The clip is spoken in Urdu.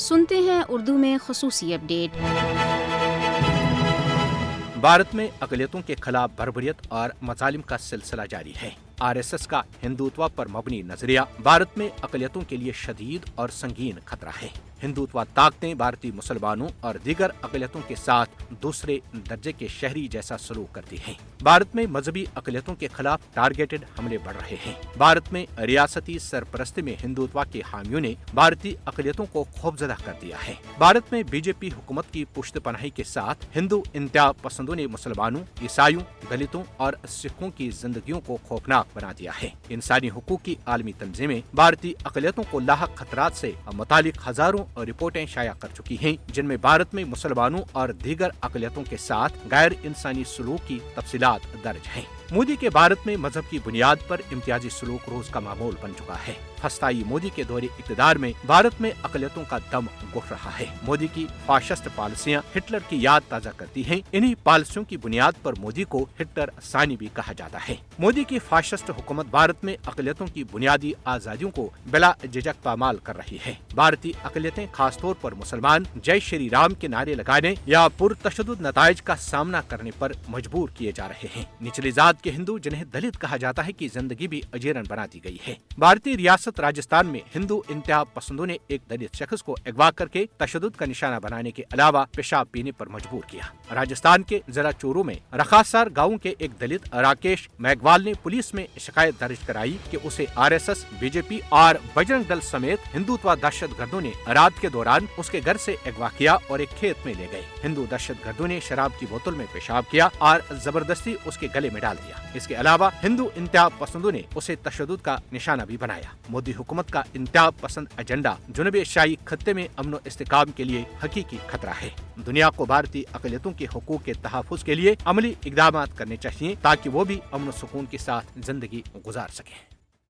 سنتے ہیں اردو میں خصوصی اپڈیٹ۔ بھارت میں اقلیتوں کے خلاف بربریت اور مظالم کا سلسلہ جاری ہے۔ RSS کا ہندوتوا پر مبنی نظریہ بھارت میں اقلیتوں کے لیے شدید اور سنگین خطرہ ہے۔ ہندوتوا طاقتیں بھارتی مسلمانوں اور دیگر اقلیتوں کے ساتھ دوسرے درجے کے شہری جیسا سلوک کرتی ہیں۔ بھارت میں مذہبی اقلیتوں کے خلاف ٹارگیٹڈ حملے بڑھ رہے ہیں۔ بھارت میں ریاستی سرپرستی میں ہندوتوا کے حامیوں نے بھارتی اقلیتوں کو خوفزدہ کر دیا ہے۔ بھارت میں BJP حکومت کی پشت پناہی کے ساتھ ہندو انتہا پسندوں نے مسلمانوں، عیسائیوں، دلتوں اور سکھوں کی زندگیوں کو خوفناک بنا دیا ہے۔ انسانی حقوق کی عالمی تنظیمیں بھارتی اقلیتوں کو لاحق خطرات سے متعلق ہزاروں رپورٹیں شائع کر چکی ہیں، جن میں بھارت میں مسلمانوں اور دیگر اقلیتوں کے ساتھ غیر انسانی سلوک کی تفصیلات درج ہیں۔ مودی کے بھارت میں مذہب کی بنیاد پر امتیازی سلوک روز کا معمول بن چکا ہے۔ ہستائی مودی کے دور اقتدار میں بھارت میں اقلیتوں کا دم گھٹ رہا ہے۔ مودی کی فاشسٹ پالیسیاں ہٹلر کی یاد تازہ کرتی ہیں۔ انہی پالیسیوں کی بنیاد پر مودی کو ہٹلر ثانی بھی کہا جاتا ہے۔ مودی کی فاشسٹ حکومت بھارت میں اقلیتوں کی بنیادی آزادیوں کو بلا جھجک پامال کر رہی ہے۔ بھارتی اقلیتیں خاص طور پر مسلمان جے شری رام کے نعرے لگانے یا پرتشدد نتائج کا سامنا کرنے پر مجبور کیے جا رہے ہیں۔ نچلی ذات کے ہندو، جنہیں دلت کہا جاتا ہے، کی زندگی بھی اجیرن بنا دی گئی ہے۔ بھارتی ریاست راجستھان میں ہندو انتہا پسندوں نے ایک دلت شخص کو اغوا کر کے تشدد کا نشانہ بنانے کے علاوہ پیشاب پینے پر مجبور کیا۔ راجستھان کے ضلع چورو میں رخاسار گاؤں کے ایک دلت راکیش میگوال نے پولیس میں شکایت درج کرائی کہ اسے RSS، BJP اور بجرنگ دل سمیت ہندوتوا دہشت گردوں نے رات کے دوران اس کے گھر سے اغوا کیا اور ایک کھیت میں لے گئے۔ ہندو دہشت گردوں نے شراب کی بوتل میں پیشاب کیا اور زبردستی اس کے گلے میں ڈال دیا۔ اس کے علاوہ ہندو انتہا پسندوں نے اسے تشدد کا نشانہ بھی بنایا۔ مودی حکومت کا انتہا پسند ایجنڈا جنوبی ایشیائی خطے میں امن و استحکام کے لیے حقیقی خطرہ ہے۔ دنیا کو بھارتی اقلیتوں کے حقوق کے تحفظ کے لیے عملی اقدامات کرنے چاہیے تاکہ وہ بھی امن و سکون کے ساتھ زندگی گزار سکیں۔